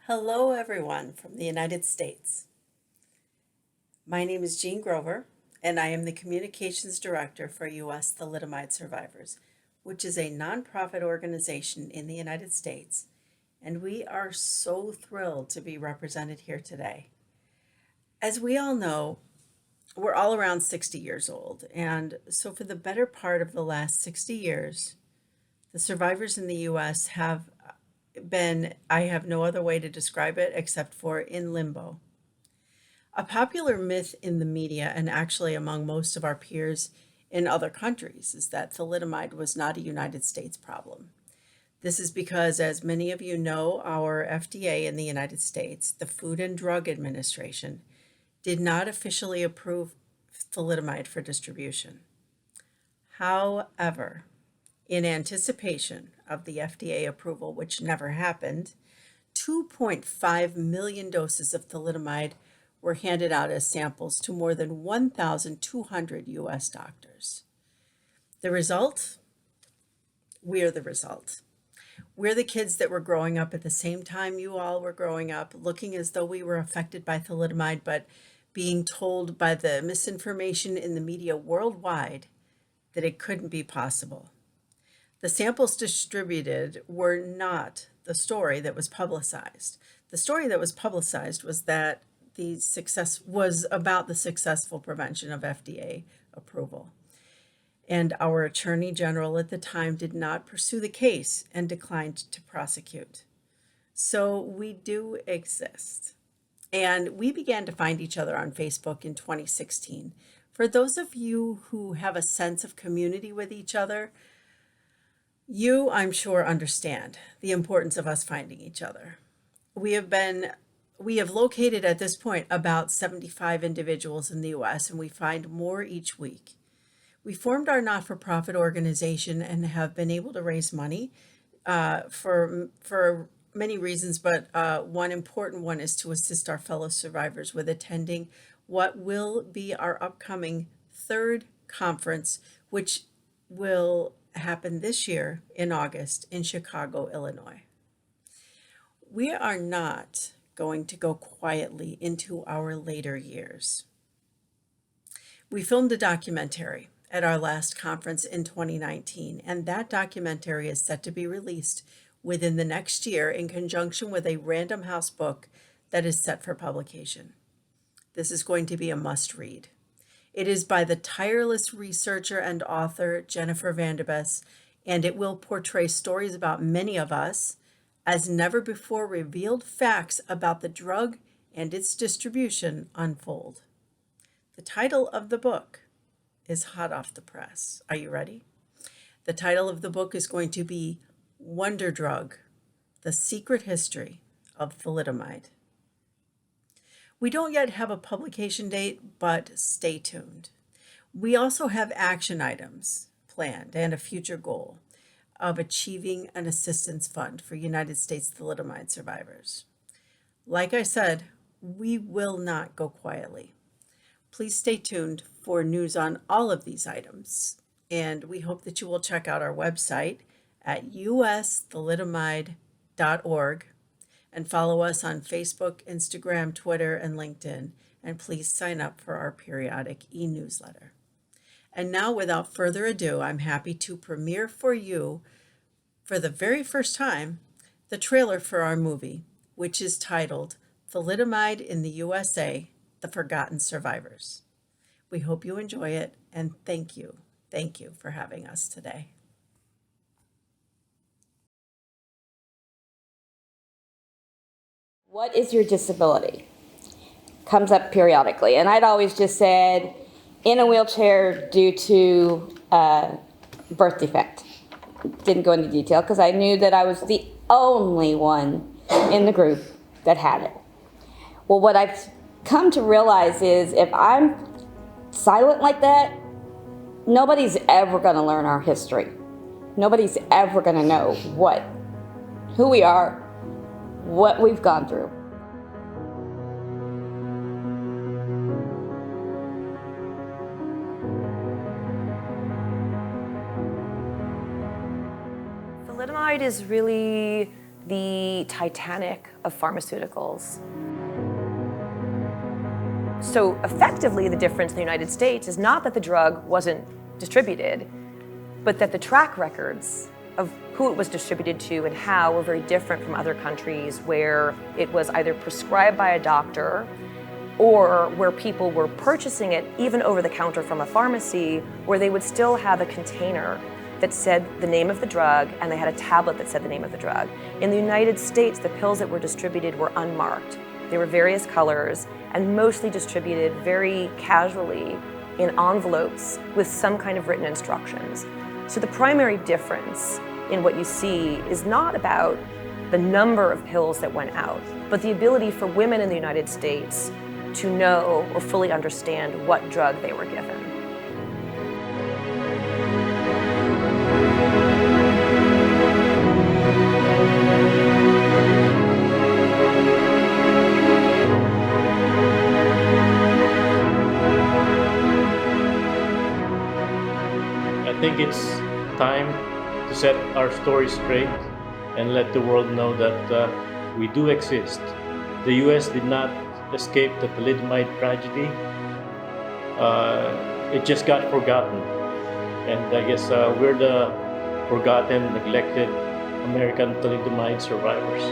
Hello, everyone from the United States. My name is Jean Grover, and I am the Communications Director for U.S. Thalidomide Survivors, which is a nonprofit organization in the United States, and we are so thrilled to be represented here today. As we all know, we're all around 60 years old, and so for the better part of the last 60 years, the survivors in the U.S. have been, I have no other way to describe it except for in limbo. A popular myth in the media, and actually among most of our peers in other countries, is that thalidomide was not a United States problem. This is because, as many of you know, our FDA in the United States, the Food and Drug Administration, did not officially approve thalidomide for distribution. However, in anticipation of the FDA approval, which never happened, 2.5 million doses of thalidomide were handed out as samples to more than 1,200 US doctors. The result? We're the result. We're the kids that were growing up at the same time you all were growing up, looking as though we were affected by thalidomide, but being told by the misinformation in the media worldwide that it couldn't be possible. The samples distributed were not the story that was publicized. The story that was publicized was that the success was about the successful prevention of FDA approval. And our Attorney General at the time did not pursue the case and declined to prosecute. So we do exist. And we began to find each other on Facebook in 2016. For those of you who have a sense of community with each other, you, I'm sure, understand the importance of us finding each other. We have located at this point about 75 individuals in the US, and we find more each week. We formed our not-for-profit organization and have been able to raise money for many reasons, but one important one is to assist our fellow survivors with attending what will be our upcoming third conference, which will happen this year in August in Chicago, Illinois. We are not going to go quietly into our later years. We filmed a documentary at our last conference in 2019, and that documentary is set to be released within the next year in conjunction with a Random House book that is set for publication. This is going to be a must-read. It is by the tireless researcher and author Jennifer Vanderbes, and it will portray stories about many of us as never before revealed facts about the drug and its distribution unfold. The title of the book is hot off the press. Are you ready? The title of the book is going to be Wonder Drug: The Secret History of Thalidomide. We don't yet have a publication date, but stay tuned. We also have action items planned and a future goal of achieving an assistance fund for United States thalidomide survivors. Like I said, we will not go quietly. Please stay tuned for news on all of these items, and we hope that you will check out our website at usthalidomide.org and follow us on Facebook, Instagram, Twitter, and LinkedIn, and please sign up for our periodic e-newsletter. And now, without further ado, I'm happy to premiere for you, for the very first time, the trailer for our movie, which is titled Thalidomide in the USA: The Forgotten Survivors. We hope you enjoy it, and thank you for having us today. What is your disability? Comes up periodically. And I'd always just said, in a wheelchair due to birth defect. Didn't go into detail because I knew that I was the only one in the group that had it. Well, what I've come to realize is if I'm silent like that, nobody's ever going to learn our history. Nobody's ever going to know who we are, what we've gone through. Thalidomide is really the Titanic of pharmaceuticals. So effectively, the difference in the United States is not that the drug wasn't distributed, but that the track records of who it was distributed to and how were very different from other countries where it was either prescribed by a doctor or where people were purchasing it even over the counter from a pharmacy, where they would still have a container that said the name of the drug and they had a tablet that said the name of the drug. In the United States, the pills that were distributed were unmarked. They were various colors and mostly distributed very casually in envelopes with some kind of written instructions. So the primary difference in what you see is not about the number of pills that went out, but the ability for women in the United States to know or fully understand what drug they were given. I think it's time to set our story straight and let the world know that we do exist. The US did not escape the thalidomide tragedy. It just got forgotten. And I guess we're the forgotten, neglected American thalidomide survivors.